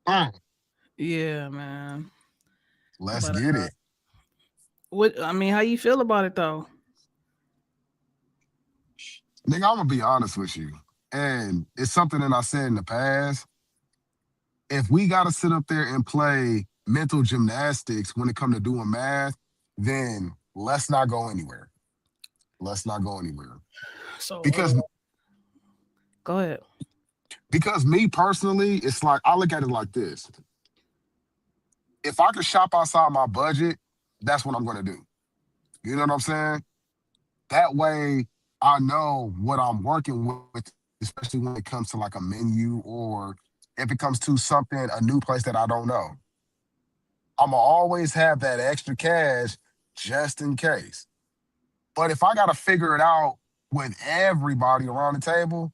Mm, Yeah, man. let's But get it. what I mean, how you feel about it though? Nigga, I'm gonna be honest with you. And it's something that I said in the past. If we gotta sit up there and play mental gymnastics when it come to doing math, then let's not go anywhere. Let's not go anywhere. So, Because go ahead. me personally, it's like I look at it like this. If I could shop outside my budget, that's what I'm gonna do. You know what I'm saying? That way I know what I'm working with, especially when it comes to like a menu or if it comes to something, a new place that I don't know. I'm gonna always have that extra cash just in case. But if I gotta figure it out with everybody around the table,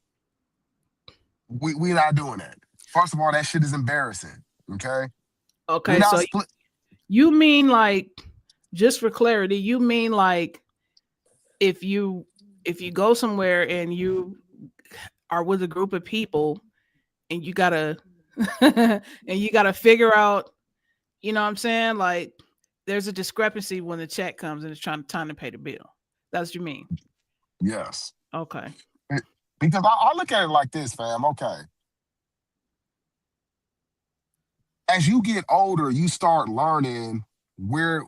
we not doing that. First of all, that shit is embarrassing. Okay, we Okay, not so split. you mean like, just for clarity, you mean like if you if you go somewhere and you are with a group of people and you gotta and you gotta figure out, you know what I'm saying? Like there's a discrepancy when the check comes and it's trying time to pay the bill. That's what you mean. Yes. Okay. It- because I look at it like this, fam. Okay, as you get older, you start learning where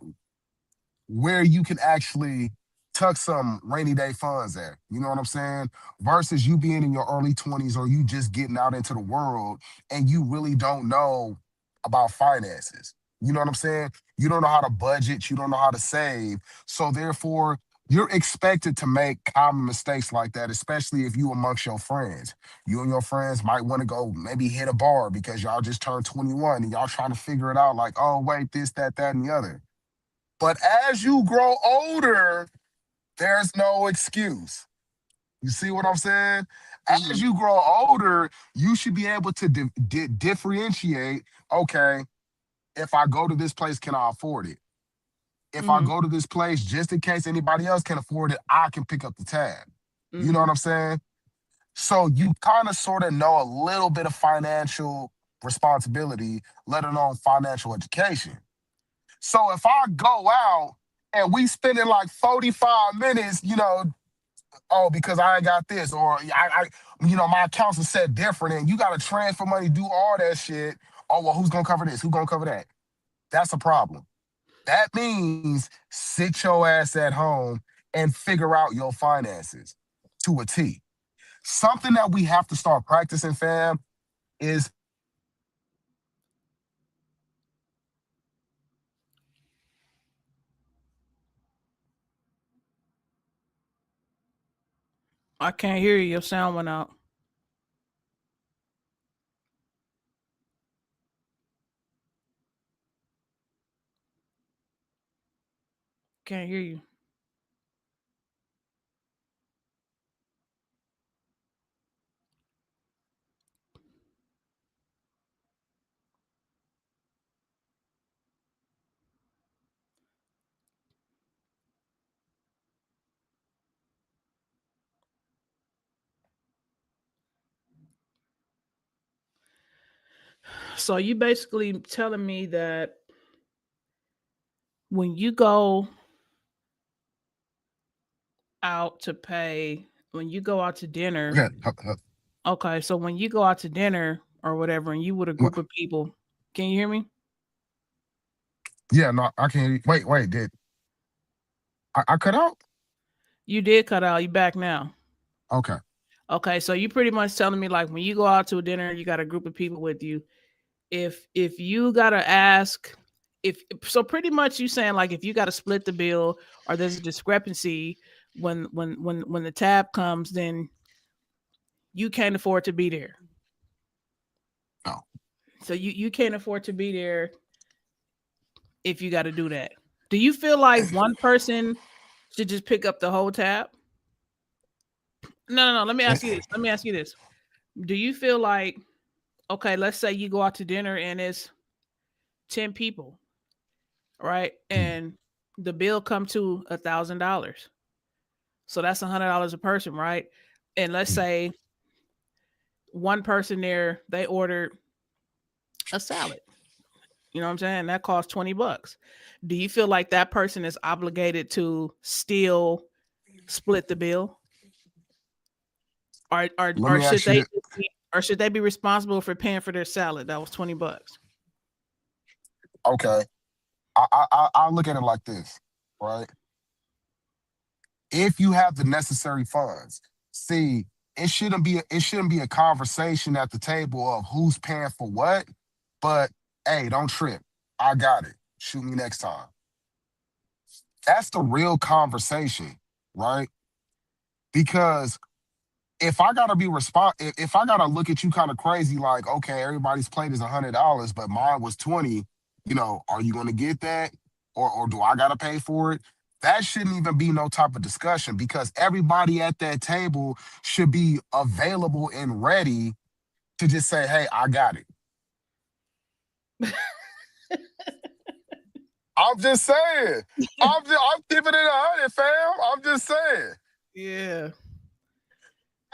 you can actually tuck some rainy day funds at. You know what I'm saying? Versus you being in your early 20s or you just getting out into the world and you really don't know about finances. You know what I'm saying? You don't know how to budget, you don't know how to save. So therefore, you're expected to make common mistakes like that, especially if you amongst your friends. You and your friends might want to go maybe hit a bar because y'all just turned 21 and y'all trying to figure it out like, oh, wait, this, that, and the other. But as you grow older, there's no excuse. You see what I'm saying? As Hmm. you grow older, you should be able to differentiate. Okay, if I go to this place, can I afford it? If I Hmm. go to this place, just in case anybody else can afford it, I can pick up the tab. You know Hmm. what I'm saying? So you kind of sort of know a little bit of financial responsibility, let alone financial education. So if I go out and we spending like 45 minutes, oh, because I ain't got this, or my accounts are set different, and you got to transfer money, do all that shit. Oh, well, who's gonna cover this? Who's gonna cover that? That's a problem. That means sit your ass at home and figure out your finances to a T. Something that we have to start practicing, fam, is I can't hear you. Your sound went out. Can't hear you. So you basically telling me that when you go out to pay, when you go out to dinner, okay. okay, so when you go out to dinner or whatever and you with a group of people, can you hear me? Yeah, no, I can't. Wait, did I cut out? You did cut out. You back now. Okay. Okay, so you pretty much telling me like when you go out to a dinner, you got a group of people with you. If you gotta ask, if so, pretty much you saying like if you gotta split the bill or there's a discrepancy when the tab comes, then you can't afford to be there. No. So you can't afford to be there if you got to do that. Do you feel like one person should just pick up the whole tab? No. Let me ask you this. Let me ask you this. Do you feel like, okay, let's say you go out to dinner and it's 10 people, right? And the bill come to $1,000. So that's $100 a person, right? And let's say one person there, they ordered a salad. You know what I'm saying? That costs $20. Do you feel like that person is obligated to still split the bill? Or or Let or me should ask you they this. just or should they be responsible for paying for their salad? That was $20. Okay, I look at it like this, right? If you have the necessary funds, see, it shouldn't be a conversation at the table of who's paying for what, but hey, don't trip. I got it. Shoot me next time. That's the real conversation, right? Because if I gotta be if I gotta look at you kind of crazy, like, okay, everybody's plate is $100, but mine was 20, are you gonna get that? Or do I gotta pay for it? That shouldn't even be no type of discussion because everybody at that table should be available and ready to just say, hey, I got it. I'm just saying. I'm keeping it 100, fam. I'm just saying. Yeah.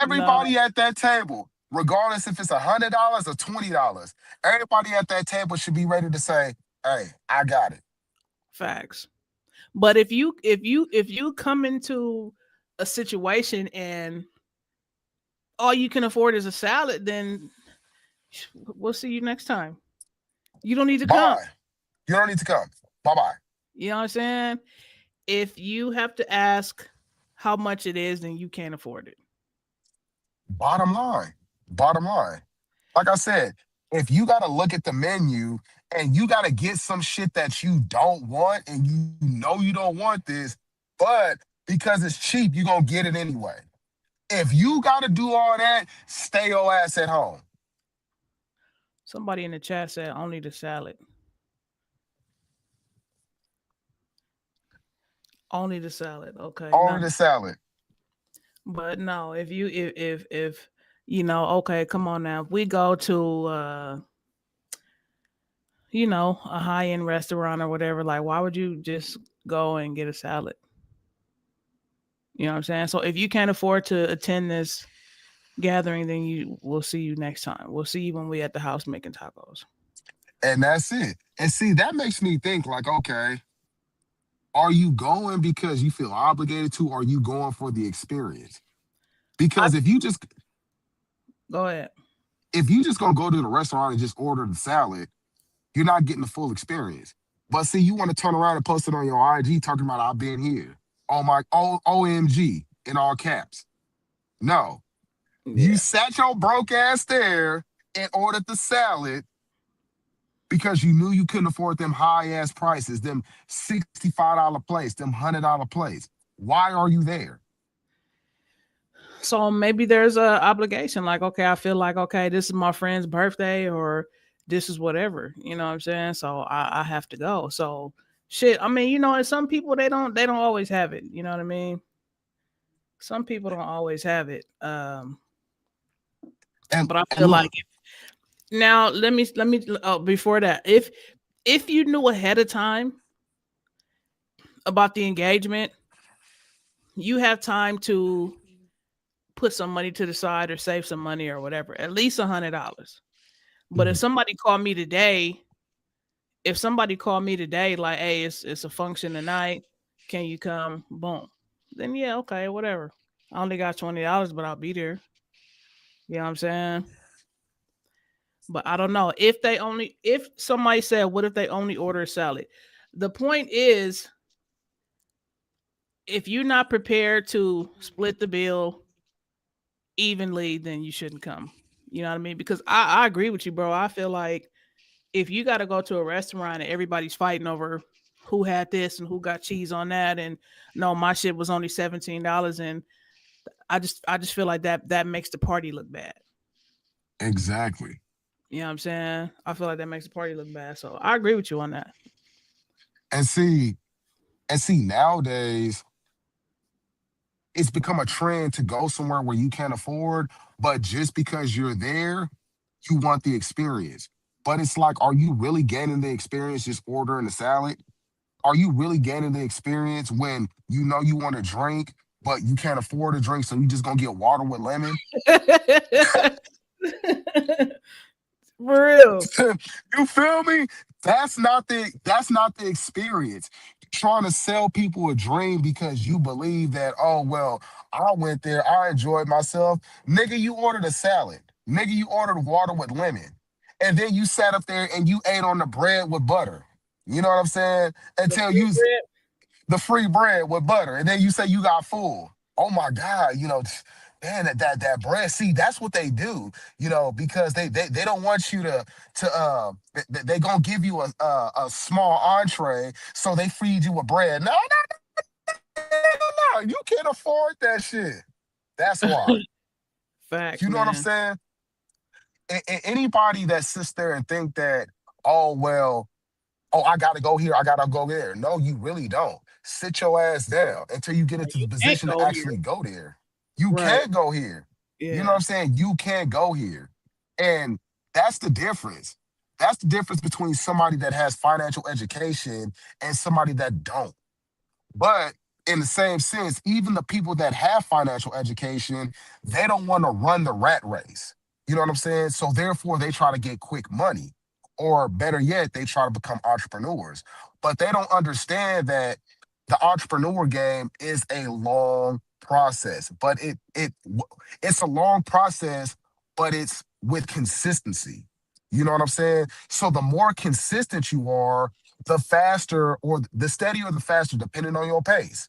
No. Everybody at that table, regardless if it's $100 or $20, everybody at that table should be ready to say, "Hey, I got it." Facts. But if you come into a situation and all you can afford is a salad, then we'll see you next time. You don't need to come. Bye. You don't need to come. Bye bye. You know what I'm saying? If you have to ask how much it is, then you can't afford it. Bottom line. Bottom line. Like I said, if you got to look at the menu and you got to get some shit that you don't want and you know you don't want this, but because it's cheap, you're going to get it anyway. If you got to do all that, stay your ass at home. Somebody in the chat said only the salad. Only the salad. Okay. Only No. the salad. But no, if okay, come on now. If we go to a high end restaurant or whatever, like why would you just go and get a salad? You know what I'm saying? So if you can't afford to attend this gathering, then we'll see you next time. We'll see you when we at the house making tacos. And that's it. And see, that makes me think like, okay, are you going because you feel obligated to, or are you going for the experience? I Because Go ahead. if you just gonna go to the restaurant and just order the salad, you're not getting the full experience. But see, you want to turn around and post it on your IG talking about I've been here. Oh my OMG in all caps. No. You Yeah. sat your broke ass there and ordered the salad because you knew you couldn't afford them high ass prices, them $65 plates, them $100 plates. Why are you there? So maybe there's a obligation. Like, okay, I feel like okay, this is my friend's birthday or this is whatever. You know what I'm saying? So I have to go. So shit. I mean, and some people they don't always have it. You know what I mean? Some people don't always have it. And But I and feel like look, now let me before that, if you knew ahead of time about the engagement, you have time to put some money to the side or save some money or whatever, at least $100. But mhm, if somebody called me today, like, hey, it's a function tonight, can you come? Boom. Then yeah, okay, whatever. I only got $20, but I'll be there. You know what I'm saying? But I don't know if somebody said, what if they only order a salad? The point is, if you're not prepared to split the bill evenly, then you shouldn't come. You know what I mean? Because I agree with you, bro. I feel like if you got to go to a restaurant and everybody's fighting over who had this and who got cheese on that, and no, my shit was only $17, and I just feel like that makes the party look bad. exactly. You know what I'm saying? I feel like that makes the party look bad. So I agree with you on that. And see, nowadays it's become a trend to go somewhere where you can't afford, but just because you're there, you want the experience. But it's like, are you really gaining the experience just ordering the salad? Are you really gaining the experience when you know you want to drink, but you can't afford a drink, so you just gonna get water with lemon? For real. You feel me? That's not the experience. Trying to sell people a dream because you believe that, oh well, I went there, I enjoyed myself. Nigga, you ordered a salad. Nigga, you ordered water with lemon. And then you sat up there and you ate on the bread with butter. You know what I'm saying? The Until free you bread. the free bread with butter, and then you say you got full. Oh my God, man, that bread. See, that's what they do, because they don't want you they gonna give you a small entree, so they feed you with bread. No, no, no, you can't afford that shit. That's why. Facts, You know what I'm man. saying? Anybody that sits there and think that, oh well, oh, I gotta go here, I gotta go there. No, you really don't. Sit your ass down until you get Like, into the you can't position to go here. actually go there. You Right. can go here. You know what Yeah. I'm saying? You can go here. And that's the difference. That's the difference between somebody that has financial education and somebody that don't. But in the same sense, even the people that have financial education, they don't want to run the rat race. You know what I'm saying? So therefore, they try to get quick money, or better yet, they try to become entrepreneurs. But they don't understand that the entrepreneur game is a long process. But it's a long process, but it's with consistency. You know what I'm saying? So the more consistent you are, the faster or the steadier or the faster, depending on your pace,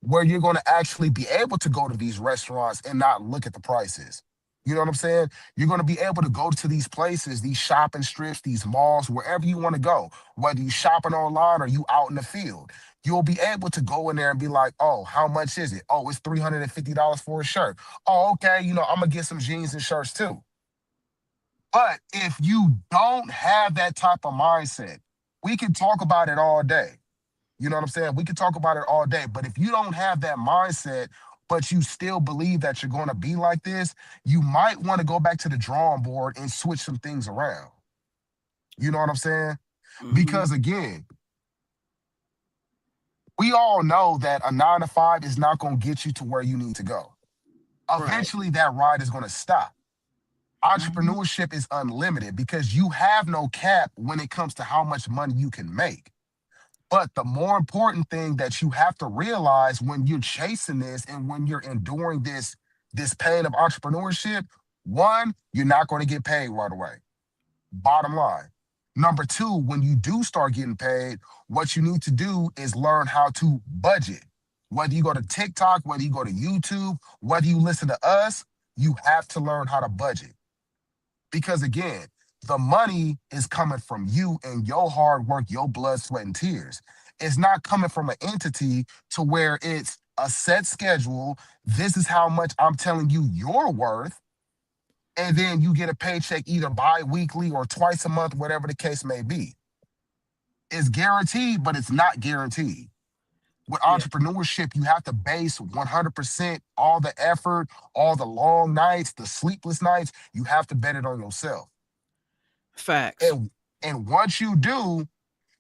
where you're going to actually be able to go to these restaurants and not look at the prices. You know what I'm saying? You're going to be able to go to these places, these shopping strips, these malls, wherever you want to go, whether you're shopping online or you out in the field. You'll be able to go in there and be like, oh, how much is it? Oh, it's $350 for a shirt. Oh, okay, I'm going to get some jeans and shirts too. But if you don't have that type of mindset, we can talk about it all day. You know what I'm saying? We can talk about it all day. But if you don't have that mindset, but you still believe that you're going to be like this, you might want to go back to the drawing board and switch some things around. You know what I'm saying? Hmm. Because again, we all know that a 9 to 5 is not going to get you to where you need to go. Right. Eventually, that ride is going to stop. Hmm. Entrepreneurship is unlimited because you have no cap when it comes to how much money you can make. But the more important thing that you have to realize when you're chasing this and when you're enduring this pain of entrepreneurship, one, you're not going to get paid right away. Bottom line. Number two, when you do start getting paid, what you need to do is learn how to budget. Whether you go to TikTok, whether you go to YouTube, whether you listen to us, you have to learn how to budget. Because again, the money is coming from you and your hard work, your blood, sweat, and tears. It's not coming from an entity to where it's a set schedule. This is how much I'm telling you you're worth. And then you get a paycheck either bi weekly or twice a month, whatever the case may be. It's guaranteed, but it's not guaranteed. With Yeah. entrepreneurship, you have to base 100% all the effort, all the long nights, the sleepless nights, you have to bet it on yourself. Facts. And once you do,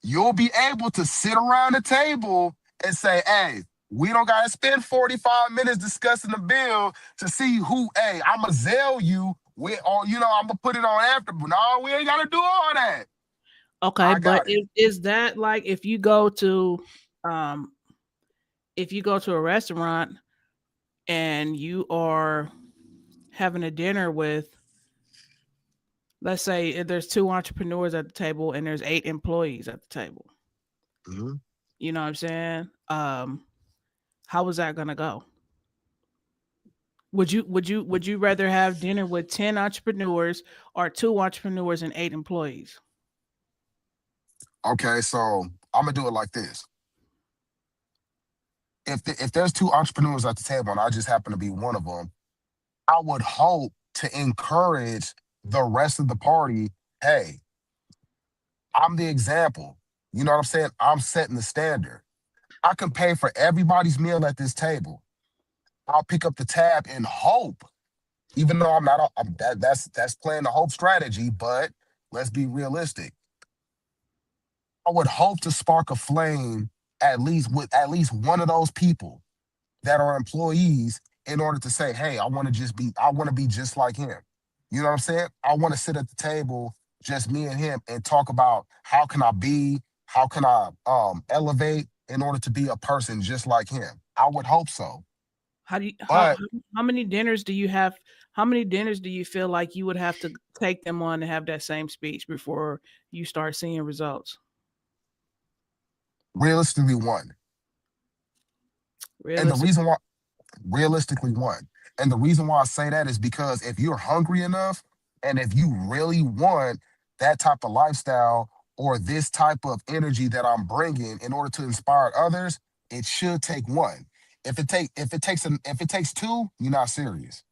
you'll be able to sit around the table and say, hey, we don't gotta spend 45 minutes discussing the bill to see who, hey, I'ma Zell you with or I'm gonna put it on after. But no, we ain't gotta do all that. Okay, I but got it. is that like um if you go to a restaurant and you are having a dinner with, let's say there's two entrepreneurs at the table and there's eight employees at the table. Mhm. You know what I'm saying? How is that gonna go? Would you rather have dinner with 10 entrepreneurs or two entrepreneurs and eight employees? Okay, so I'm gonna do it like this. If there's two entrepreneurs at the table and I just happen to be one of them, I would hope to encourage the rest of the party. Hey, I'm the example. You know what I'm saying? I'm setting the standard. I can pay for everybody's meal at this table. I'll pick up the tab and hope, even though I'm not, that's playing the hope strategy. But let's be realistic. I would hope to spark a flame at least with at least one of those people that are employees in order to say, hey, I want to be just like him. You know what I'm saying? I want to sit at the table just me and him, and talk about how can I elevate in order to be a person just like him. I would hope so. How do you But how many dinners do you have? How many dinners do you feel like you would have to take them on to have that same speech before you start seeing results? realistically, one. And the Realistic. reason why realistically one. And the reason why I say that is because if you're hungry enough and if you really want that type of lifestyle or this type of energy that I'm bringing in order to inspire others, it should take one. If it takes two, you're not serious.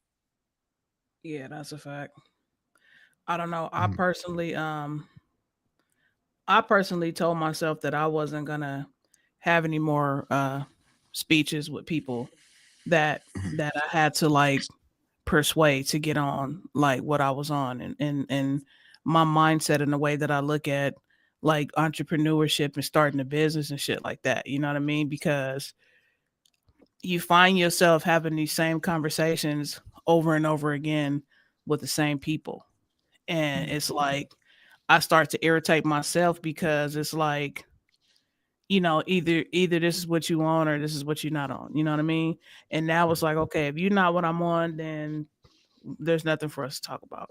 Yeah, that's a fact. I don't know. Mhm, I personally told myself that I wasn't gonna have any more speeches with people that mhm, I had to like persuade to get on like what I was on, and my mindset and the way that I look at like entrepreneurship and starting a business and shit like that. You know what I mean? Because you find yourself having these same conversations over and over again with the same people. And mhm. it's like I start to irritate myself because it's like, either this is what you want or this is what you're not on. You know what I mean? And now it's like, okay, if you're not what I'm on, then there's nothing for us to talk about.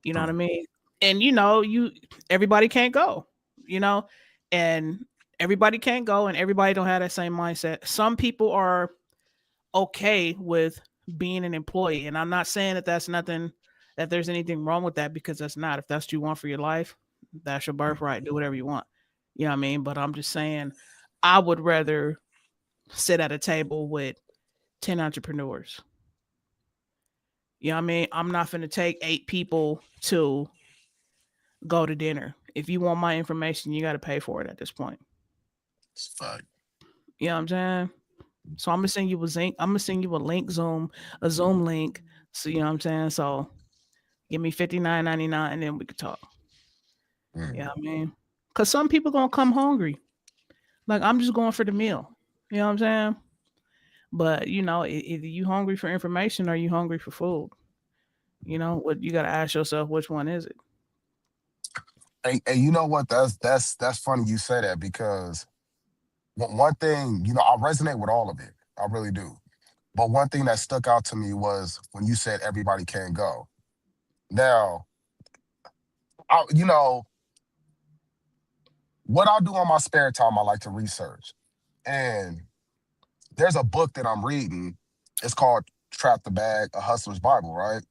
You know what I True. mean? And you everybody can't go, you know, and everybody can't go and everybody don't have that same mindset. Some people are okay with being an employee. And I'm not saying that that's nothing, that there's anything wrong with that, because that's not. If that's what you want for your life, that's your birthright. Do whatever you want. You know what I mean? But I'm just saying, I would rather sit at a table with 10 entrepreneurs. You know what I mean? I'm not going to take 8 people to go to dinner. If you want my information, you got to pay for it at this point. It's a fact. You know what I'm saying? So I'm gonna send you a link. I'm gonna send you a link, a Zoom link. So you know what I'm saying. So give me 59.99, and then we could talk. Yeah, Mhm. I mean, cause some people gonna come hungry. Like I'm just going for the meal. You know what I'm saying? But either you hungry for information or you hungry for food. What you gotta ask yourself, which one is it? And you know what? That's funny you say that because one thing, I resonate with all of it. I really do. But one thing that stuck out to me was when you said everybody can't go. Now, you know, what I do on my spare time, I like to research. And there's a book that I'm reading. It's called Trap the Bag, A Hustler's Bible, right?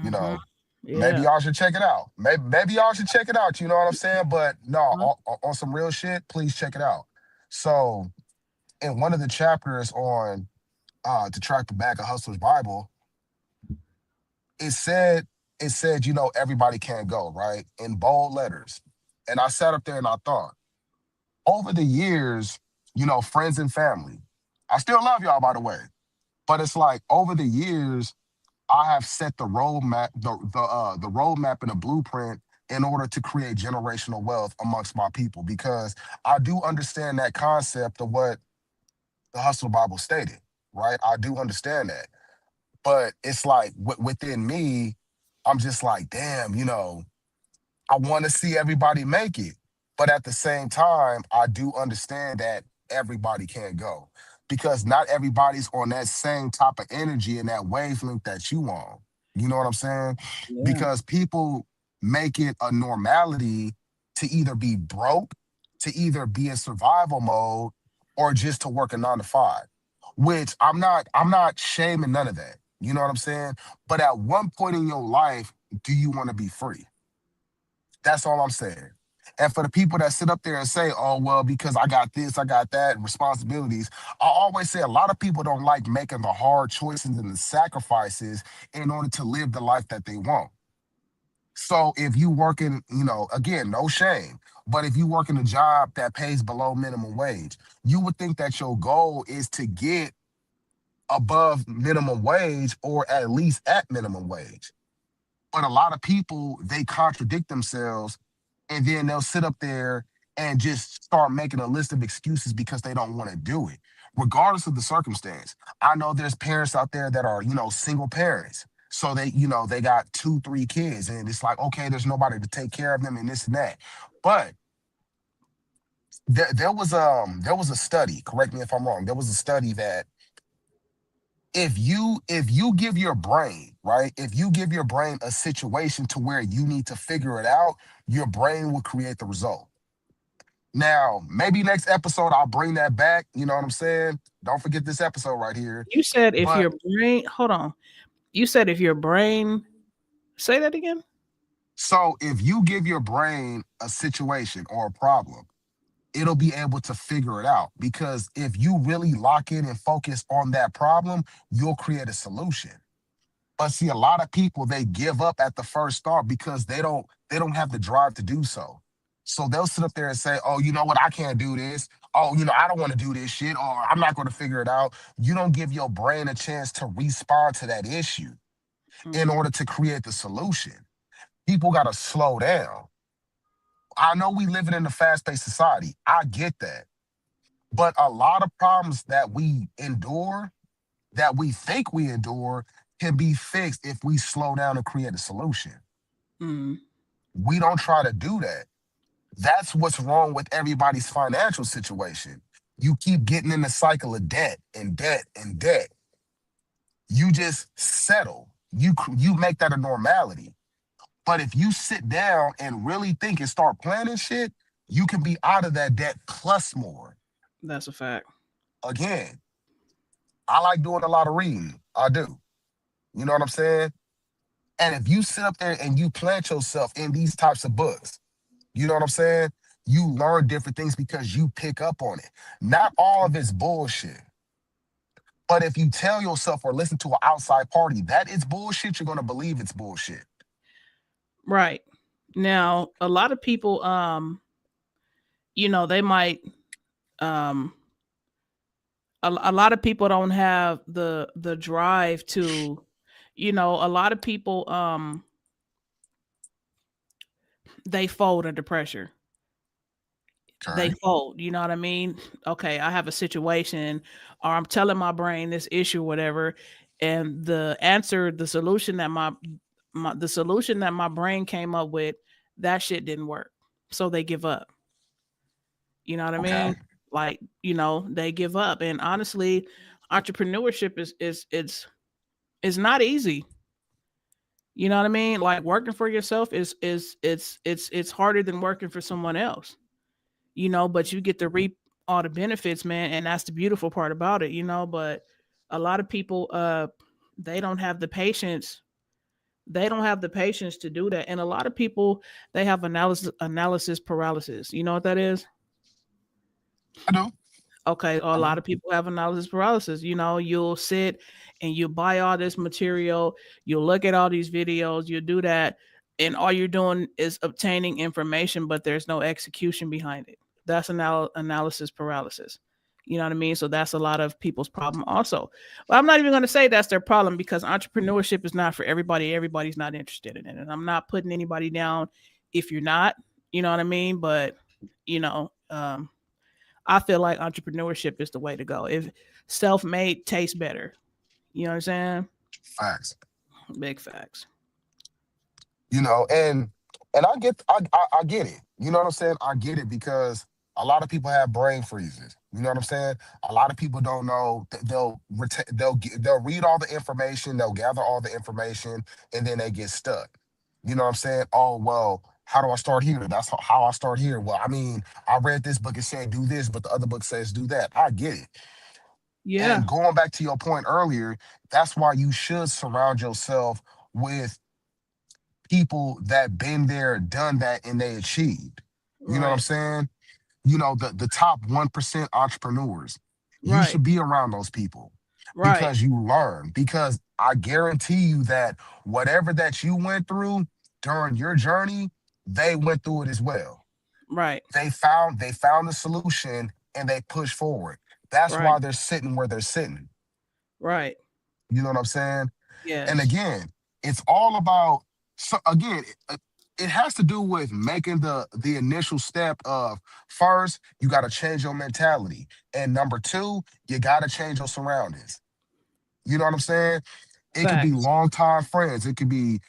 You Hmm. know, maybe Yeah. y'all should check it out. Maybe y'all should check it out. You know what I'm saying? But no, Uh-huh. on some real shit, please check it out. So, in one of the chapters on to track the back of Hustler's Bible, it said everybody can't go, right? In bold letters. And I sat up there and I thought, over the years, friends and family, I still love y'all by the way. But it's like over the years, I have set the roadmap and the blueprint in order to create generational wealth amongst my people because I do understand that concept of what the Hustle Bible stated, right? I do understand that. But it's like within me, I'm just like, damn, I want to see everybody make it. But at the same time, I do understand that everybody can't go because not everybody's on that same type of energy and that wavelength that you on. You know what I'm saying? Yeah. Because people make it a normality to either be broke, to either be in survival mode, or just to work a 9 to 5. Which I'm not shaming none of that. You know what I'm saying? But at one point in your life, do you want to be free? That's all I'm saying. And for the people that sit up there and say, oh, well, because I got this, I got that, responsibilities, I always say a lot of people don't like making the hard choices and the sacrifices in order to live the life that they want. So if you working, again, no shame, but if you work in a job that pays below minimum wage, you would think that your goal is to get above minimum wage or at least at minimum wage. But a lot of people, they contradict themselves and then they'll sit up there and just start making a list of excuses because they don't want to do it, regardless of the circumstance. I know there's parents out there that are, single parents. So they got 2, 3 kids, and it's like, okay, there's nobody to take care of them and this and that. But there was a study, correct me if I'm wrong. There was a study that if you give your brain, right, if you give your brain a situation to where you need to figure it out, your brain will create the result. Now, maybe next episode I'll bring that back. You know what I'm saying? Don't forget this episode right here. You said if But your brain, hold on. You said if your brain, say that again. so if you give your brain a situation or a problem, it'll be able to figure it out. Because if you really lock in and focus on that problem, you'll create a solution. But see, a lot of people, they give up at the first start because they don't have the drive to do so. So they'll sit up there and say, "Oh, you know what? I can't do this. Oh, I don't want to do this shit, or I'm not going to figure it out." You don't give your brain a chance to respond to that issue in Mm-hmm. order to create the solution. People got to slow down. I know we living in a fast-paced society. I get that. But a lot of problems that we endure, that we think we endure, can be fixed if we slow down and create a solution. Mm-hmm. We don't try to do that. That's what's wrong with everybody's financial situation. You keep getting in the cycle of debt and debt and debt. You just settle. You make that a normality. But if you sit down and really think and start planning shit, you can be out of that debt plus more. That's a fact. Again, I like doing a lot of reading. I do. You know what I'm saying? And if you sit up there and you plant yourself in these types of books, you know what I'm saying? You learn different things because you pick up on it. Not all of it's bullshit. But if you tell yourself or listen to an outside party that it's bullshit, you're gonna believe it's bullshit. Right. Now, a lot of people, they might, um, a lot of people don't have the drive to, a lot of people, they fold under pressure. They Okay. fold, you know what I mean? Okay, I have a situation, or I'm telling my brain this issue, whatever, and the answer, the solution that my brain came up with, that shit didn't work. So they give up. You know what I Okay. mean? Like, they give up. And honestly, entrepreneurship is not easy. You know what I mean? Like working for yourself it's harder than working for someone else. But you get to reap all the benefits, man, and that's the beautiful part about it, but a lot of people they don't have the patience. They don't have the patience to do that. And a lot of people, they have analysis paralysis. You know what that is? I do. Okay, a I lot do. of people have analysis paralysis. You'll sit and you buy all this material, you'll look at all these videos, you do that, and all you're doing is obtaining information, but there's no execution behind it. That's analysis paralysis. You know what I mean? So that's a lot of people's problem also. But I'm not even going to say that's their problem because entrepreneurship is not for everybody. Everybody's not interested in it. And I'm not putting anybody down if you're not, you know what I mean? But, you know, um, I feel like entrepreneurship is the way to go. If self-made tastes better, you know what I'm saying? Facts. Big facts. And I get it. You know what I'm saying? I get it because a lot of people have brain freezes. You know what I'm saying? A lot of people don't know. They'll read all the information, they'll gather all the information, and then they get stuck. You know what I'm saying? Oh well, how do I start here? That's how I start here. Well, I mean, I read this book and said do this, but the other book says do that. I get it. Yeah. And going back to your point earlier, that's why you should surround yourself with people that been there, done that, and they achieved. You know what I'm Right. saying? The top 1% entrepreneurs. You Right. should be around those people Right. because you learn. Because I guarantee you that whatever that you went through during your journey, they went through it as well. Right. They found the solution and they pushed forward. That's Right. why they're sitting where they're sitting. Right. You know what I'm saying? And Yes. again, it's all about, so again, it has to do with making the initial step of, first you got to change your mentality, and number two, you got to change your surroundings. You know what I'm saying? It could be Facts. longtime friends. It could be,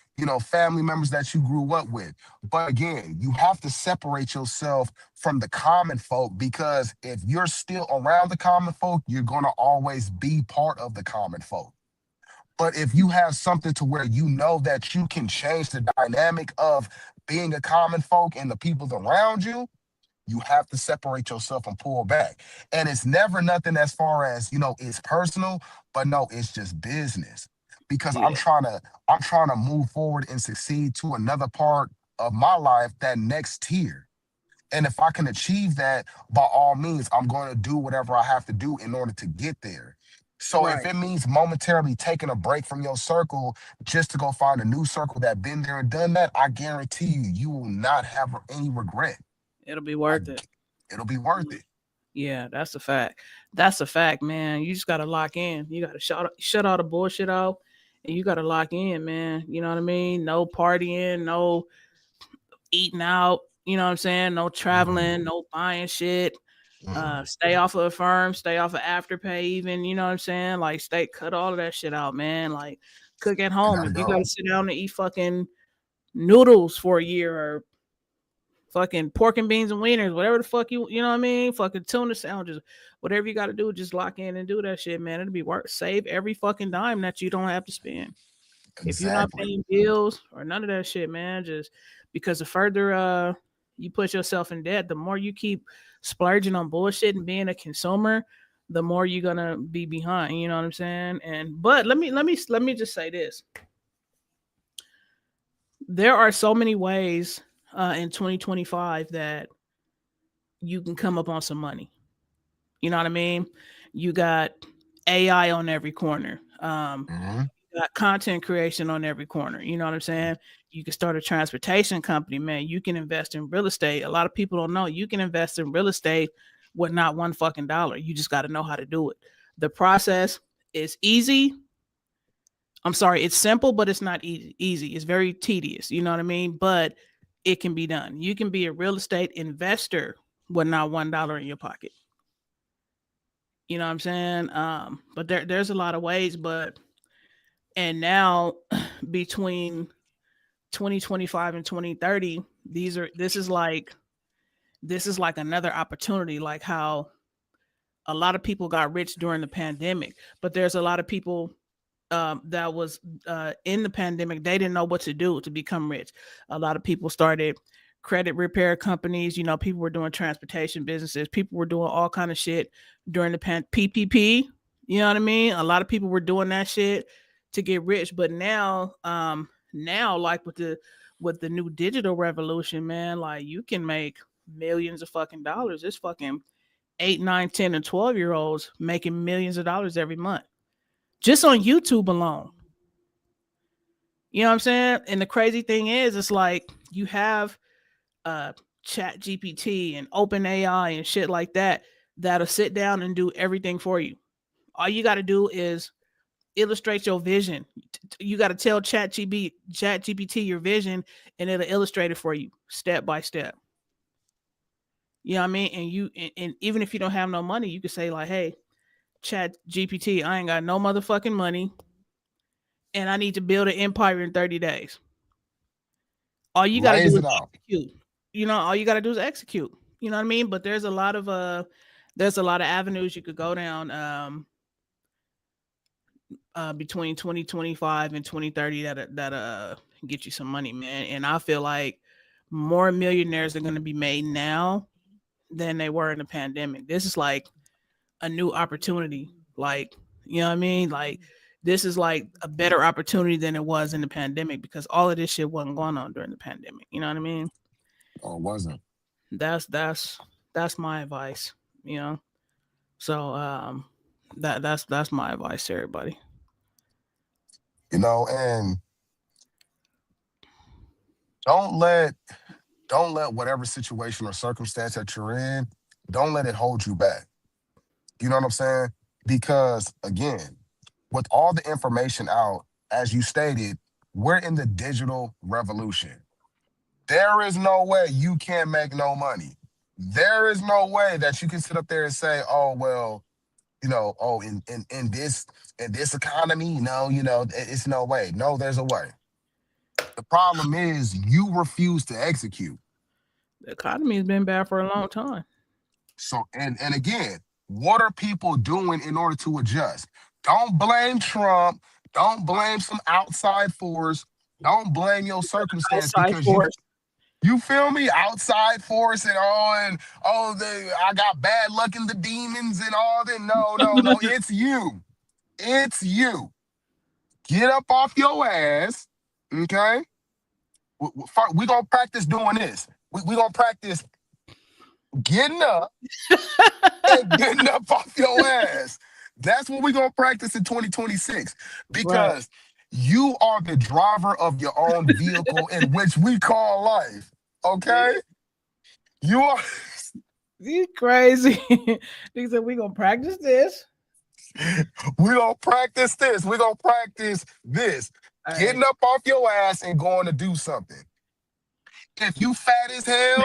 family members that you grew up with. But again, you have to separate yourself from the common folk, because if you're still around the common folk, you're going to always be part of the common folk. But if you have something to where you know that you can change the dynamic of being a common folk and the people around you, you have to separate yourself and pull back. And it's never nothing as far as, it's personal, but no, it's just business. Because Yeah. I'm trying to move forward and succeed to another part of my life, that next tier. And if I can achieve that, by all means, I'm going to do whatever I have to do in order to get there. So if Right. it means momentarily taking a break from your circle just to go find a new circle that been there and done that, I guarantee you, you will not have any regret. It'll be I, worth it. it'll be worth Mhm. it. Yeah, that's a fact. That's a fact, man. You just gotta lock in. You gotta shut all the bullshit out, and you gotta lock in, man. You know what I mean? No partying, no eating out. You know what I'm saying? No Mhm, traveling, no buying shit. mhm. Stay off of a firm, stay off of afterpay. Even you know what I'm saying? Like, stay cut all of that shit out, man. Like, cook at I home. gotta If you gotta go. sit down and eat fucking noodles for a year, or fucking pork and beans and wieners, whatever the fuck you know what I mean? Fucking tuna sandwiches, whatever you got to do, just lock in and do that shit, man. It'll be worth. Save every fucking dime that you don't have to spend. If you're not Exactly. paying bills or none of that shit, man, just because the further you put yourself in debt, the more you keep splurging on bullshit and being a consumer, the more you're gonna be behind. You know what I'm saying? And but let me just say this: there are so many ways in 2025 that you can come up on some money. You know what I mean? You got AI on every corner. Mhm. You got content creation on every corner. You know what I'm saying? You can start a transportation company, man. You can invest in real estate. A lot of people don't know you can invest in real estate with not one fucking dollar. You just got to know how to do it. The process is easy. I'm sorry, it's simple, but it's not easy. It's very tedious. You know what I mean? But it can be done. You can be a real estate investor with not $1 in your pocket. You know what I'm saying? But there's a lot of ways, but and now between 2025 and 2030, this is like another opportunity, like how a lot of people got rich during the pandemic, but there's a lot of people that was in the pandemic, they didn't know what to do to become rich. A lot of people started credit repair companies. You know, people were doing transportation businesses. People were doing all kind of shit during the PPP. You know what I mean? A lot of people were doing that shit to get rich. But now like with the new digital revolution, man, like you can make millions of fucking dollars. It's fucking 8, 9, 10, and 12 year olds making millions of dollars every month just on YouTube alone. You know what I'm saying? And the crazy thing is, it's like you have uh Chat GPT and Open AI and shit like that that'll sit down and do everything for you. All you got to do is illustrate your vision. You got to tell Chat GPT your vision, and it'll illustrate it for you step by step. You know what I mean? And even if you don't have no money, you can say like, "Hey, Chat GPT, I ain't got no motherfucking money, and I need to build an empire in 30 days." All you got to Lays do is it out. execute. You know, all you got to do is execute. You know what I mean? But there's a lot of avenues you could go down between 2025 and 2030 that get you some money, man. And I feel like more millionaires are going to be made now than they were in the pandemic. This is like a new opportunity. Like, you know what I mean? Like this is like a better opportunity than it was in the pandemic because all of this shit wasn't going on during the pandemic. You know what I mean? Or wasn't. That's my advice, you know. So that's my advice to everybody. And don't let don't let whatever situation or circumstance that you're in, don't let it hold you back. You know what I'm saying? Because again, with all the information out, as you stated, we're in the digital revolution. There is no way you can't make no money. There is no way that you can sit up there and say, oh, well, oh, in this economy, it's no way. No, there's a way. The problem is you refuse to execute. The economy has been bad for a long time. So and again, what are people doing in order to adjust? Don't blame Trump. Don't blame some outside force. Don't blame your circumstance Outside because force. you feel me? Outside force I got bad luck in the demons and all that. No, no, no. It's you. It's you. Get up off your ass. Okay. We gonna practice doing this. We gonna practice getting up and getting up off your ass. That's what we gonna practice in 2026 Right. because you are the driver of your own vehicle in which we call life. Okay. You are. You crazy. He said we gonna practice this. We're gonna practice this. We're gonna practice this. Hey, Getting up off your ass and going to do something. If you fat as hell,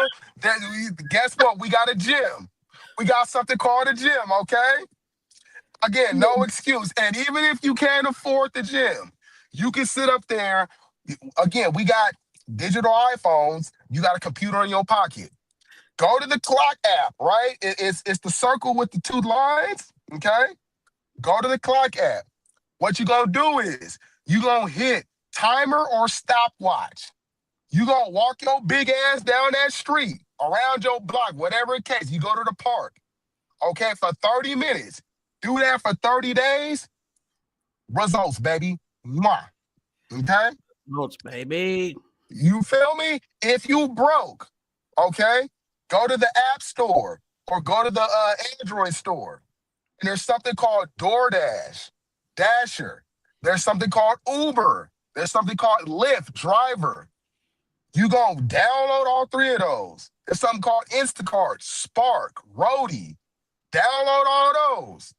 guess what? We got a gym. We got something called a gym, okay? Again, no excuse. And even if you can't afford the gym, you can sit up there. Again, we got digital iPhones. You got a computer in your pocket. Go to the clock app, right? It's the circle with the two lines, okay? Go to the clock app. What you gonna do is you gonna hit timer or stopwatch. You gonna walk your big ass down that street, around your block, whatever it case. You go to the park, okay, for 30 minutes. Do that for 30 days. Results, baby. Mwah. Okay? notes, baby. You feel me? If you broke, okay, go to the App Store or go to the Android store. And there's something called DoorDash, Dasher. There's something called Uber. There's something called Lyft, Driver. You gonna download all three of those. There's something called Instacart, Spark, Roadie. Download all those.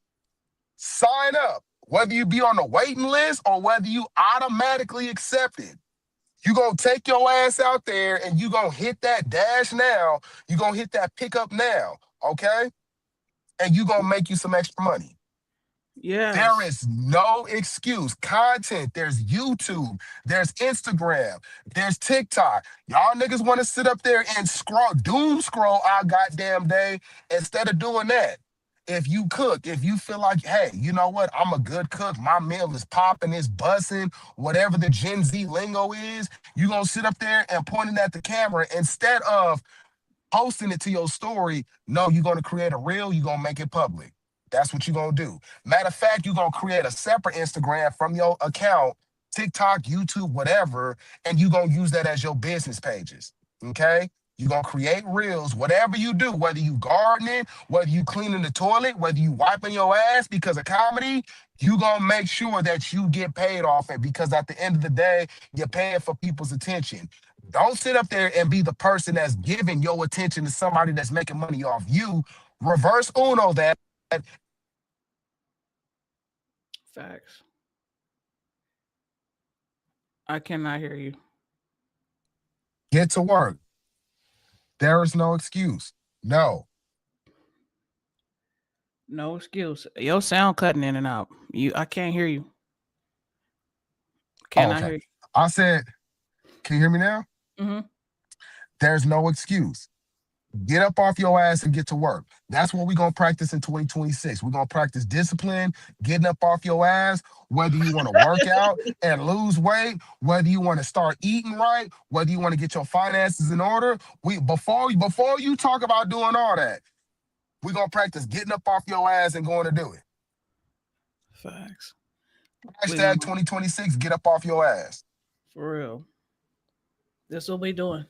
Sign up. Whether you be on the waiting list or whether you automatically accept it. You gonna take your ass out there and you gonna hit that dash now. You gonna hit that pickup now, okay? And you gonna make you some extra money. Yes. There is no excuse. Content, there's YouTube, there's Instagram, there's TikTok. Y'all niggas want to sit up there and doom scroll our goddamn day instead of doing that. If you cook, if you feel like, hey, you know what? I'm a good cook. My meal is popping, it's buzzing, whatever the Gen Z lingo is, you gonna sit up there and pointing at the camera instead of posting it to your story. No, you're gonna create a reel, you're gonna make it public. That's what you're gonna do. Matter of fact, you're gonna create a separate Instagram from your account, TikTok, YouTube, whatever, and you're gonna use that as your business pages. Okay? You're gonna create reels, whatever you do, whether you gardening, whether you cleaning the toilet, whether you wiping your ass because of comedy, you gonna make sure that you get paid off it because at the end of the day, you're paying for people's attention. Don't sit up there and be the person that's giving your attention to somebody that's making money off you. Reverse Uno that. Facts. I cannot hear you. Get to work. There is no excuse. No. No excuse. Your sound cutting in and out. I can't hear you. Cannot okay. hear you. I said, can you hear me now? Mm-hmm. There's no excuse. Get up off your ass and get to work. That's what we're going to practice in 2026. We're going to practice discipline, getting up off your ass, whether you want to work out and lose weight, whether you want to start eating right, whether you want to get your finances in order. Before you talk about doing all that, we're going to practice getting up off your ass and going to do it. Facts. Hashtag 2026, get up off your ass. For real. That's what we doing.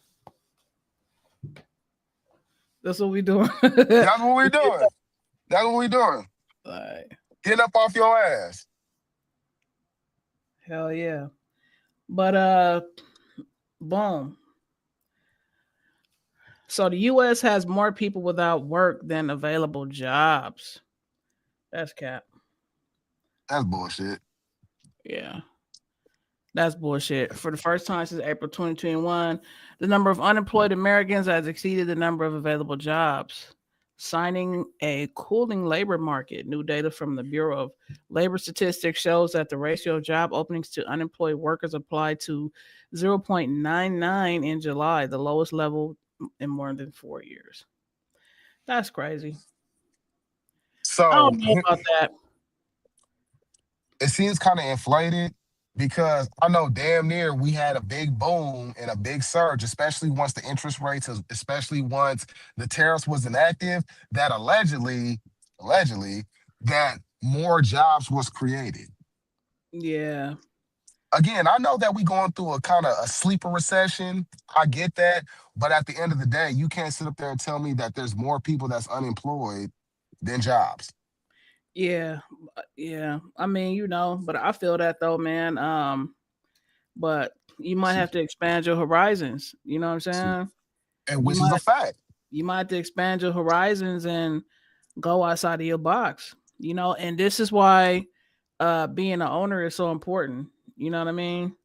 That's what we doing. That's what we doing. That's what we doing. Right. Get up off your ass. Hell yeah. But boom. So the US has more people without work than available jobs. That's cap. That's bullshit. Yeah. That's bullshit. For the first time since April 2021, the number of unemployed Americans has exceeded the number of available jobs. signing a cooling labor market. New data from the Bureau of Labor Statistics shows that the ratio of job openings to unemployed workers applied to 0.99 in July, the lowest level in more than 4 years. That's crazy. I So don't know about that. it seems kind of inflated because I know damn near we had a big boom and a big surge, especially once the interest rates, especially once the tariffs was inactive, that allegedly, that more jobs was created. Yeah. Again, I know that we going through a kind of a sleeper recession. I get that, but at the end of the day, you can't sit up there and tell me that there's more people that's unemployed than jobs. Yeah. Yeah. I mean, but I feel that though, man. But you might have to expand your horizons. You know what I'm saying? And You which is a might fact. you might have to expand your horizons and go outside of your box. And this is why being an owner is so important. You know what I mean?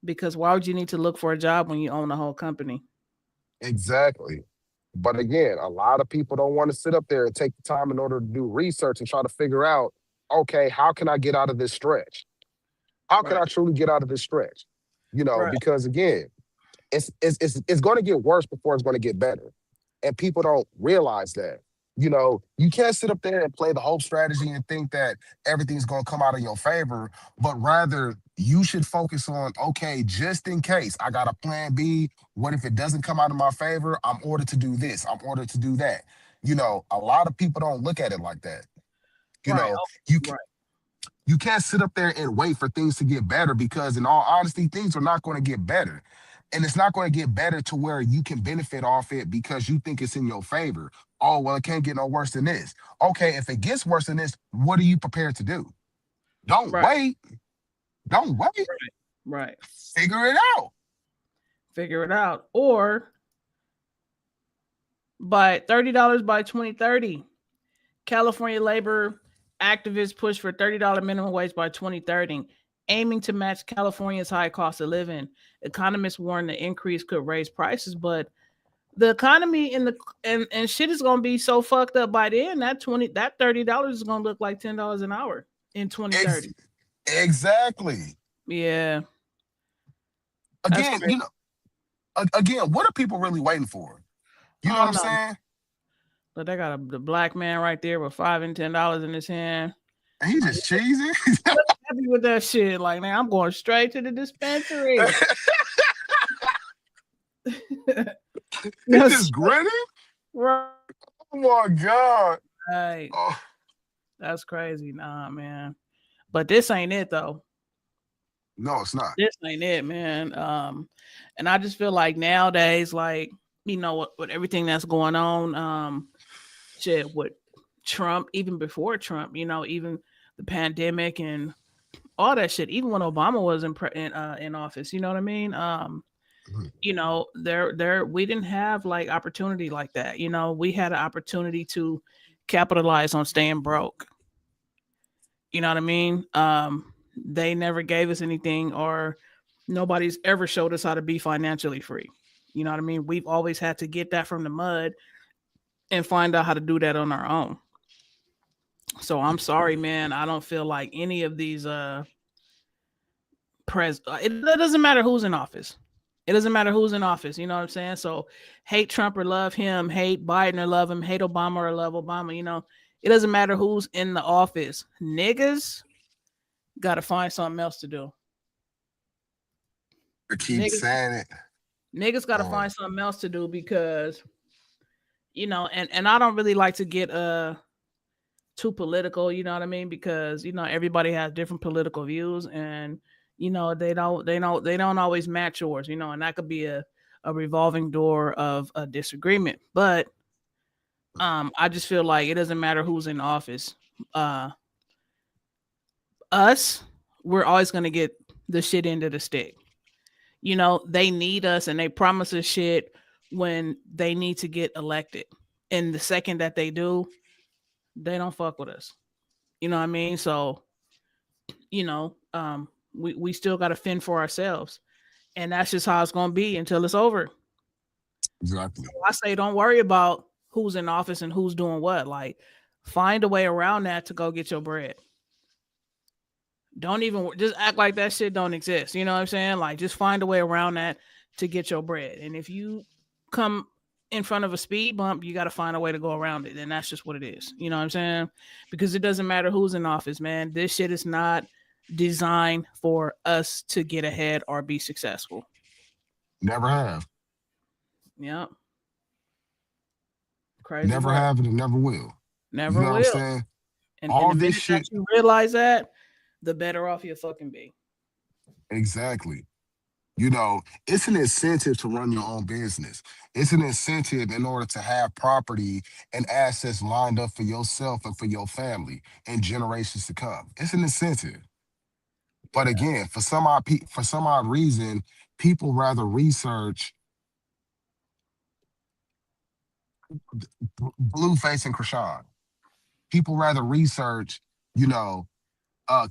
Because why would you need to look for a job when you own the whole company? Exactly. But again, a lot of people don't want to sit up there and take the time in order to do research and try to figure out, okay, how can I get out of this stretch? How can Right. I truly get out of this stretch? Right. Because again, it's going to get worse before it's going to get better, and people don't realize that. You can't sit up there and play the hope strategy and think that everything's going to come out in your favor, but rather you should focus on, okay, just in case I got a plan B. What if it doesn't come out in my favor? I'm ordered to do this. I'm ordered to do that. A lot of people don't look at it like that. You Right. know, Oh, you right. you can't sit up there and wait for things to get better because, in all honesty, things are not going to get better. And it's not going to get better to where you can benefit off it because you think it's in your favor. Oh, well, it can't get no worse than this. Okay, if it gets worse than this, what are you prepared to do? Don't Right. wait. Don't wait. Right. Right. Figure it out. Figure it out. Or by $30 by 2030. California labor activists push for $30 minimum wage by 2030, aiming to match California's high cost of living. Economists warn the increase could raise prices, but the economy and shit is gonna be so fucked up by then that $30 is gonna look like $10 an hour in Ex- 2030. exactly. Yeah, that's Again, crazy. again, what are people really waiting for? You I know what don't I'm know. saying? But they got the black man right there with $5 and $10 in his hand. And he Like, just cheesy. happy with that shit. Like, man, I'm going straight to the dispensary. He That's just grinning. right. Oh my god. Right. Oh, That's crazy. Nah, man. But this ain't it though. no, it's not. This ain't it, man. And I just feel like nowadays, like, with everything that's going on, shit, with Trump, even before Trump, even the pandemic and all that shit, even when Obama was in office, you know what I mean? Mhm. There we didn't have like opportunity like that. We had an opportunity to capitalize on staying broke. You know what I mean? They never gave us anything, or nobody's ever showed us how to be financially free. You know what I mean? We've always had to get that from the mud and find out how to do that on our own. So I'm sorry, man. I don't feel like any of these it doesn't matter who's in office. It doesn't matter who's in office. You know what I'm saying? So hate Trump or love him, hate Biden or love him, hate Obama or love Obama. It doesn't matter who's in the office. Niggas got to find something else to do. I keep Niggas, saying it. niggas got to Oh, find something else to do because and I don't really like to get too political. You know what I mean? Because everybody has different political views, and they don't always match yours. And that could be a revolving door of a disagreement. But I just feel like it doesn't matter who's in office. Uh, us, we're always gonna get the shit end of the stick. They need us and they promise us shit when they need to get elected. And the second that they do, they don't fuck with us. You know what I mean? So, we still got to fend for ourselves. And that's just how it's going to be until it's over. exactly. So I say, don't worry about who's in office and who's doing what. Like, find a way around that to go get your bread. Don't even just act like that shit don't exist. You know what I'm saying? Like, just find a way around that to get your bread. And if you come in front of a speed bump, you got to find a way to go around it. And that's just what it is. You know what I'm saying? Because it doesn't matter who's in office, man. This shit is not designed for us to get ahead or be successful. Never have. Yep. Crazy Never work. have and never will. You Never know what I'm will. saying? And All the this minute that shit, you realize that, the better off you fucking be. exactly. You know, it's an incentive to run your own business. It's an incentive in order to have property and assets lined up for yourself and for your family and generations to come. It's an incentive. But Yeah. again, for some odd reason, people rather research Blueface and Krishan. People rather research, you know,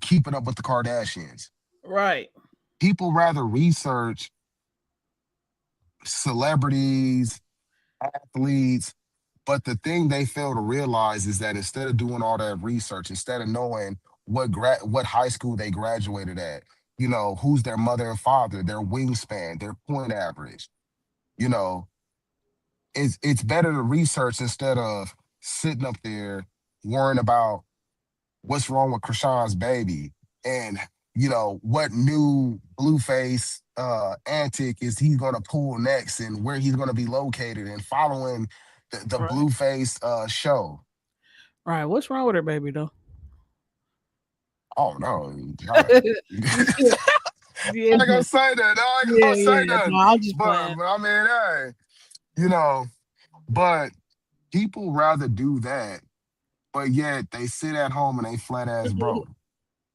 keeping up with the Kardashians. Right. People rather research celebrities, athletes. But the thing they fail to realize is that instead of doing all that research, instead of knowing what high school they graduated at, you know, who's their mother and father, their wingspan, their point average, you know, it's better to research instead of sitting up there worrying about what's wrong with Krishan's baby and what new Blueface antic is he gonna pull next and where he's gonna be located and following the Right. Blueface show. Right. What's wrong with her baby though? Oh no, I You see- yeah. ain't gonna say that. No, I ain't Yeah, gonna say yeah. that. No, I'm just But, playing. but I mean, hey, you know, but people rather do that, but yet they sit at home and they flat ass broke.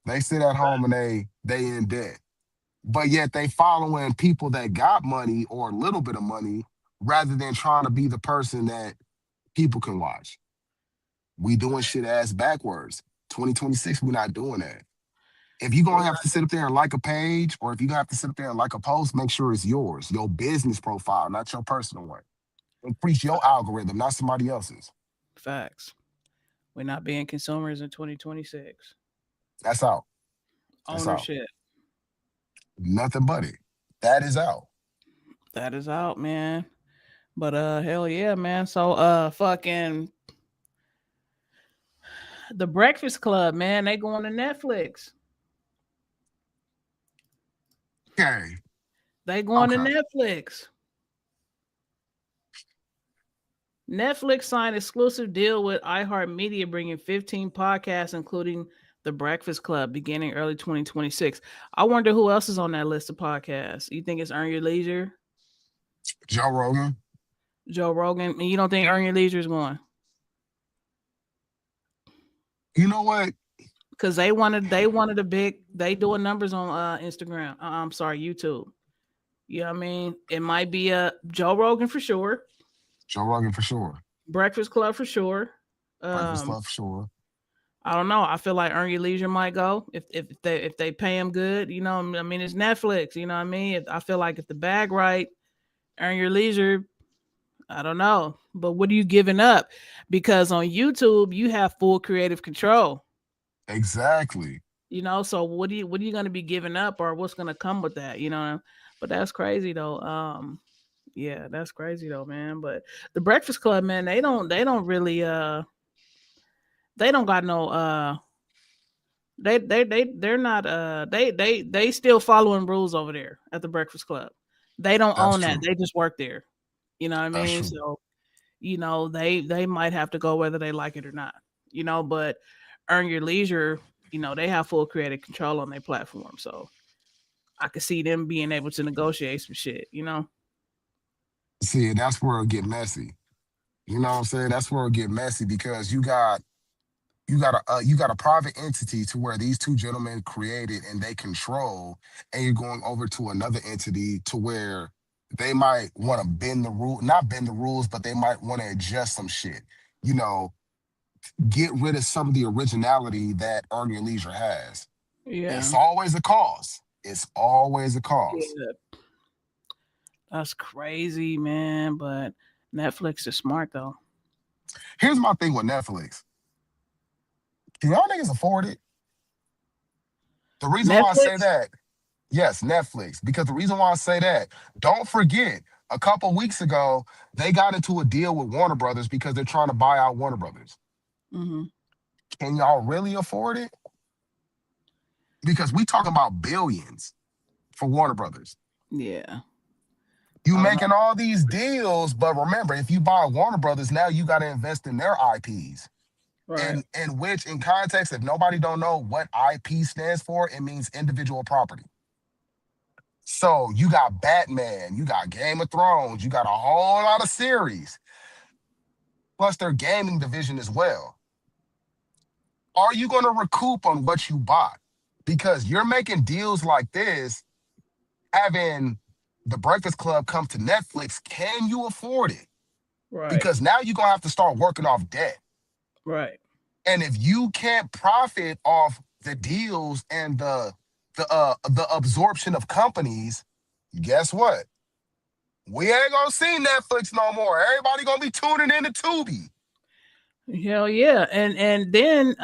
They sit at home and they in debt. But yet they following people that got money or a little bit of money rather than trying to be the person that people can watch. We doing shit ass backwards. 2026, we're not doing that. If you're gonna have to sit up there and like a page, or if you have to sit up there and like a post, make sure it's yours, your business profile, not your personal one. Increase your algorithm, not somebody else's. Facts. We're not being consumers in 2026. That's out. That's out. Ownership. Nothing but it. That is out. That is out, man. But hell yeah, man. So fucking The Breakfast Club, man, they going to Netflix. Okay. They going to Okay. Netflix. Netflix signed exclusive deal with iHeartMedia, bringing 15 podcasts, including The Breakfast Club, beginning early 2026. I wonder who else is on that list of podcasts. You think it's Earn Your Leisure, Joe Rogan. Joe Rogan, and you don't think Earn Your Leisure is going? You know what? Because they wanted a big, they doing numbers on Instagram. I'm sorry, YouTube. You know what I mean? It might be a Joe Rogan for sure, Joe Rogan for sure. Breakfast Club for sure. Breakfast Um, Club for sure. I don't know. I feel like Earn Your Leisure might go if they pay him good. You know, I mean, it's Netflix. You know what I mean? I feel like if the bag right, Earn Your Leisure. I don't know, but what are you giving up? Because on YouTube you have full creative control. Exactly. You know, so what are you going to be giving up, or what's going to come with that? You know, but that's crazy though. Yeah, that's crazy though, man. But the Breakfast Club, man, they don't really they don't got no they're not they still following rules over there at the Breakfast Club. They don't That's own that. true. They just work there. You know what I That's mean? true. So, they might have to go whether they like it or not. But Earn Your Leisure, they have full creative control on their platform. So I could see them being able to negotiate some shit. See, that's where it'll get messy. You know what I'm saying? That's where it'll get messy because you got a private entity to where these two gentlemen created and they control, and you're going over to another entity to where they might want to bend the rule, not bend the rules, but they might want to adjust some shit. You know, get rid of some of the originality that Earn Your Leisure has. It's Yeah. always a cost. It's always a cost. Yeah. That's crazy, man. But Netflix is smart though. Here's my thing with Netflix. Can y'all niggas afford it? The reason why I say Netflix. that, yes, Netflix. Because the reason why I say that, don't forget, a couple weeks ago, they got into a deal with Warner Brothers because they're trying to buy out Warner Brothers. Mm-hmm. Can y'all really afford it? Because we talking about billions for Warner Brothers. Yeah. You I don't know. making all these deals, but remember, if you buy Warner Brothers, now you got to invest in their IPs. Right. In which, in context, if nobody don't know what IP stands for, it means individual property. So you got Batman, you got Game of Thrones, you got a whole lot of series, plus their gaming division as well. Are you going to recoup on what you bought? Because you're making deals like this, having the Breakfast Club come to Netflix. Can you afford it? Right. Because now you're going to have to start working off debt. Right. And if you can't profit off the deals and the absorption of companies, guess what? We ain't gonna see Netflix no more. Everybody gonna be tuning into Tubi. Hell yeah. And then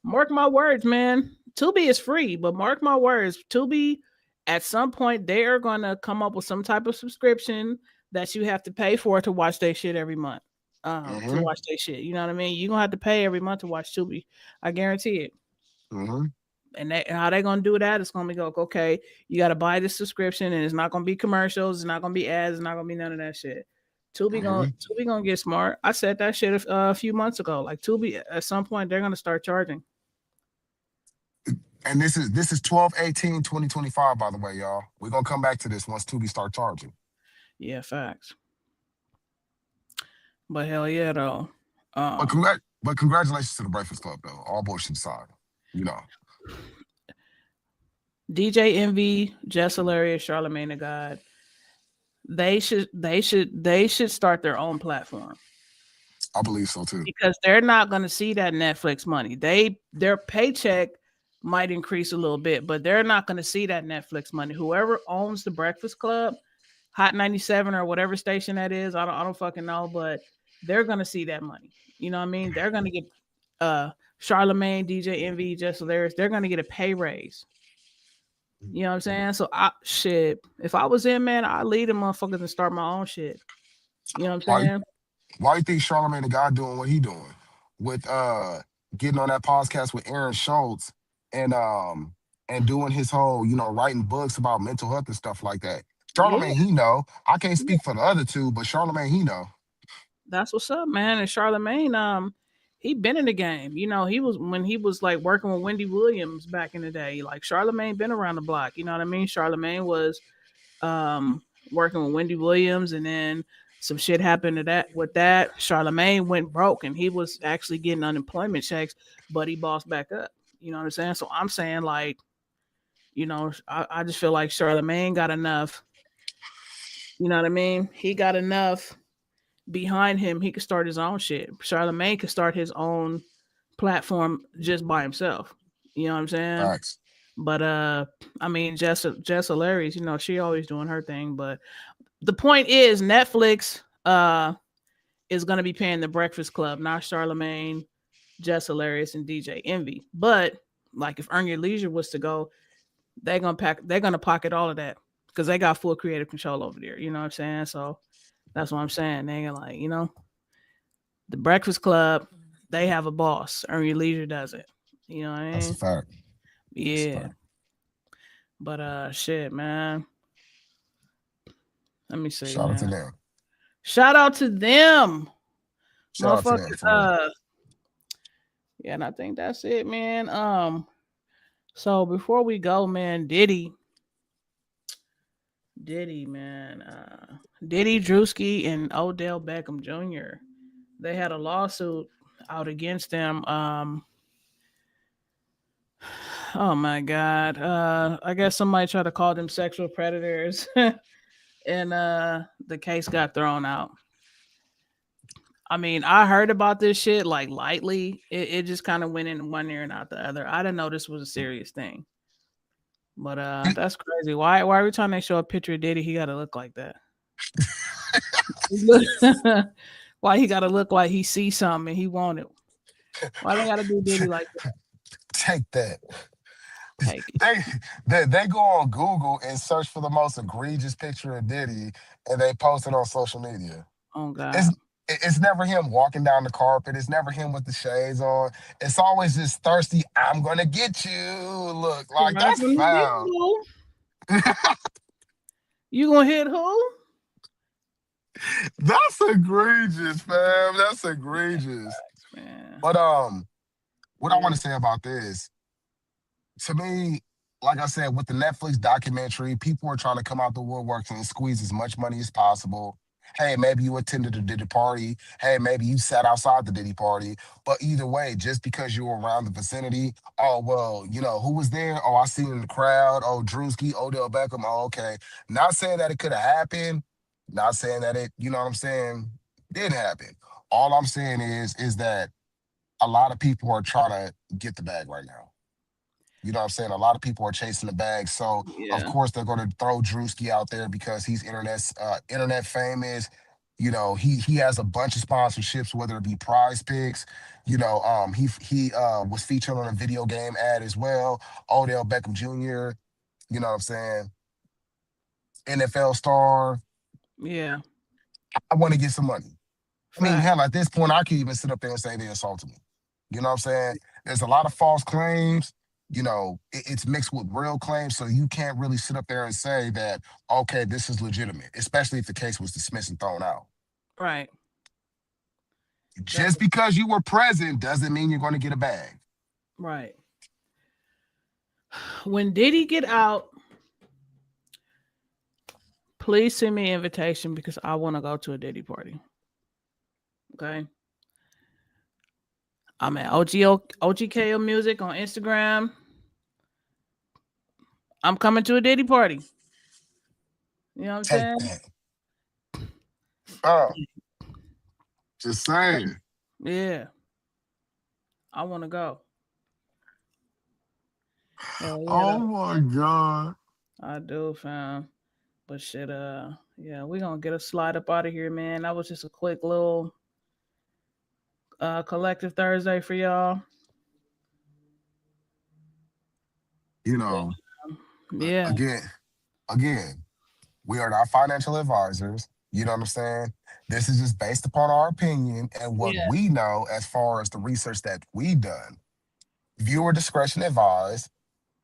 mark my words, man. Tubi is free, but mark my words, Tubi at some point they are gonna come up with some type of subscription that you have to pay for to watch their shit every month. To Mm-hmm. watch their shit. You know what I mean? You're gonna have to pay every month to watch Tubi. I guarantee it. Mm-hmm. And how they gonna do that? It's gonna be go, okay, you gotta buy this subscription and it's not gonna be commercials, it's not gonna be ads, it's not gonna be none of that shit. Mm-hmm. Tubi gonna get smart. I said that shit a few months ago. Like Tubi, at some point they're gonna start charging. And this is 12/18/2025, by the way, y'all. We're gonna come back to this once Tubi start charging. Yeah, facts. But hell yeah, though. But Um, congratulations to the Breakfast Club though. All bullshit aside. You know. DJ Envy, Jess Hilarious, Charlemagne the God. They should start their own platform I believe so too. because they're not going to see that Netflix money. Their paycheck might increase a little bit, but they're not going to see that Netflix money. Whoever owns the Breakfast Club, Hot 97 or whatever station that is, I don't fucking know, but they're going to see that money. You know what I mean? They're going to get Charlemagne, DJ Envy, Just Hilarious. They're going to get a pay raise. You know what I'm saying? So if I was in, man, I'd lead them motherfuckers and start my own shit. You know what I'm Why saying? why you think Charlamagne the guy doing what he doing? With getting on that podcast with Aaron Schultz and doing his whole, writing books about mental health and stuff like that. Yeah, Charlamagne, he know. I can't yeah. speak for the other two, but Charlamagne, he know. That's what's up, man. And Charlemagne, he been in the game. You know, he was when he was like working with Wendy Williams back in the day. Like Charlemagne been around the block. You know what I mean? Charlemagne was working with Wendy Williams, and then some shit happened to that with that. Charlemagne went broke, and he was actually getting unemployment checks, but he bossed back up. You know what I'm saying? So I'm saying like, I just feel like Charlemagne got enough. You know what I mean? He got enough behind him. He could start his own shit. Charlemagne could start his own platform just by himself. You know what I'm saying? Facts. But I mean, Jess Hilarious, she always doing her thing. But the point is, Netflix is gonna be paying the Breakfast Club, not Charlemagne, Jess Hilarious, and DJ Envy. But like, if Earn Your Leisure was to go, they're gonna pocket all of that because they got full creative control over there. You know what I'm saying? So that's what I'm saying. They ain't like, the Breakfast Club, they have a boss. Earn Your Leisure doesn't. You know what I That's a mean? fact. That's a Yeah. fact. But shit, man. Let me see, Shout out to man. them. Shout out to them. Shout out to them Motherfuckers. for real. Yeah, and I think that's it, man. So before we go, man, Diddy, man. Diddy Drewski and Odell Beckham Jr. They had a lawsuit out against them. Oh my god. I guess somebody tried to call them sexual predators. And the case got thrown out. I mean, I heard about this shit like lightly. It just kind of went in one ear and out the other. I didn't know this was a serious thing. But that's crazy. Why every time they show a picture of Diddy, he gotta look like that? Why he gotta look like he sees something and he want it? Why they gotta do Diddy like that? Take that. Take it. They, they go on Google and search for the most egregious picture of Diddy, and they post it on social media. Oh It's God. it's never him walking down the carpet. It's never him with the shades on. It's always this thirsty, I'm gonna get you look. Like Right that's from the foul. get-go. You gonna hit who? That's egregious, fam. That's egregious. Man. But what I Yeah. want to say about this, to me, like I said, with the Netflix documentary, people are trying to come out the woodworks and squeeze as much money as possible. Hey, maybe you attended a Diddy party. Hey, maybe you sat outside the Diddy party. But either way, just because you were around the vicinity, oh well, who was there? Oh, I seen in the crowd. Oh, Drewski, Odell Beckham. Oh, okay. Not saying that it could have happened. Not saying that it, you know what I'm saying, did happen. All I'm saying is that a lot of people are trying to get the bag right now. You know what I'm saying? A lot of people are chasing the bag. So of Yeah. course they're going to throw Drewski out there because he's internet famous. He has a bunch of sponsorships, whether it be Prize Picks. He was featured on a video game ad as well. Odell Beckham Jr. You know what I'm saying? NFL star. Yeah. I want to get some money. I mean, Fact. hell, at this point, I could even sit up there and say they assaulted me. You know what I'm saying? There's a lot of false claims. It's mixed with real claims, so you can't really sit up there and say that, okay, this is legitimate, especially if the case was dismissed and thrown out. Right. That's Just because you were present doesn't mean you're going to get a bag. right. When Diddy get out, please send me an invitation because I want to go to a Diddy party. Okay. I'm at OGKO Music on Instagram. I'm coming to a Diddy party. You know what I'm Take saying? that. Oh, just saying. Yeah. I want to go. Hell yeah, Oh my God. I do, fam. But shit, yeah, we gonna get a slide up out of here, man. That was just a quick little collective Thursday for y'all. You But, know, yeah, again, again, we are not financial advisors. You know what I'm saying? This is just based upon our opinion and what yeah, we know as far as the research that we done. Viewer discretion advised.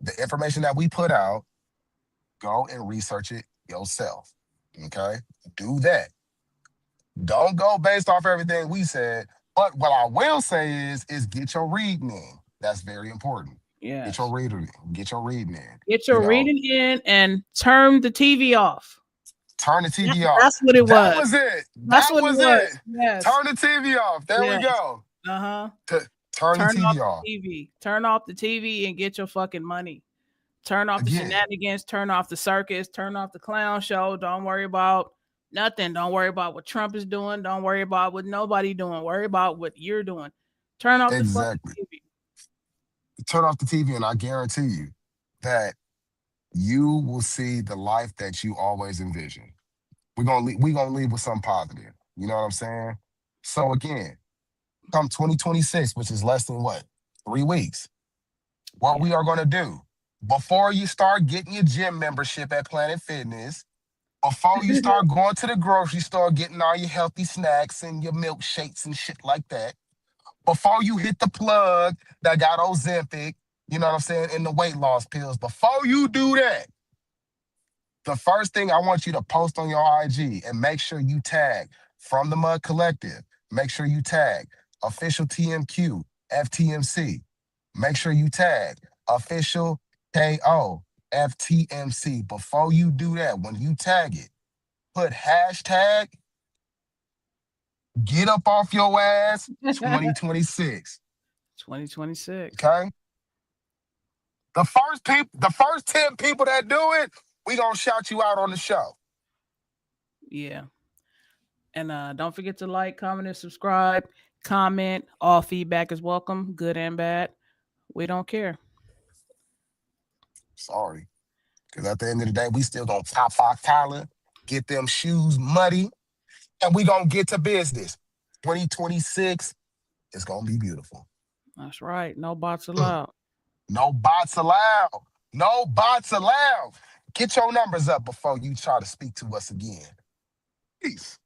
The information that we put out, go and research it yourself. Okay? Do that. Don't go based off everything we said. But what I will say is get your reading in. That's very important. Get your yes. reading in. Get your reading in. Get You your know, reading in and turn the TV off. turn the That- TV off. that's what it That was. was it. That's That what it was was. it. Yes, Turn the TV off. There we yes. go. Uh huh. T- turn the Turn off TV off. the TV. Turn off the TV and get your fucking money. Turn off the Again, shenanigans. Turn off the circus. Turn off the clown show. Don't worry about nothing. Don't worry about what Trump is doing. Don't worry about what nobody doing. Worry about what you're doing. Turn off the fucking exactly. TV. Turn off the TV, and I guarantee you that you will see the life that you always envisioned. We're gonna leave with something positive. You know what I'm saying? So again, come 2026, which is less than what? 3 weeks. What Yeah. we are gonna do before you start getting your gym membership at Planet Fitness, before you start going to the grocery store, getting all your healthy snacks and your milkshakes and shit like that, before you hit the plug that got Ozempic, you know what I'm saying, in the weight loss pills, before you do that, the first thing I want you to post on your IG and make sure you tag From the Mud Collective. Make sure you tag official TMQ, FTMC. Make sure you tag official KO, FTMC. Before you do that, when you tag it, put hashtag get up off your ass 2026. 2026. Okay? The first 10 people that do it, we gonna shout you out on the show. Yeah. And don't forget to like, comment, and subscribe. Comment. All feedback is welcome, good and bad. We don't care. Sorry. Because at the end of the day, we still gonna top our collar, get them shoes muddy, and we gonna get to business. 2026 is gonna be beautiful. That's right. No bots Mm. allowed. No bots allowed. No bots allowed. Get your numbers up before you try to speak to us again. Peace.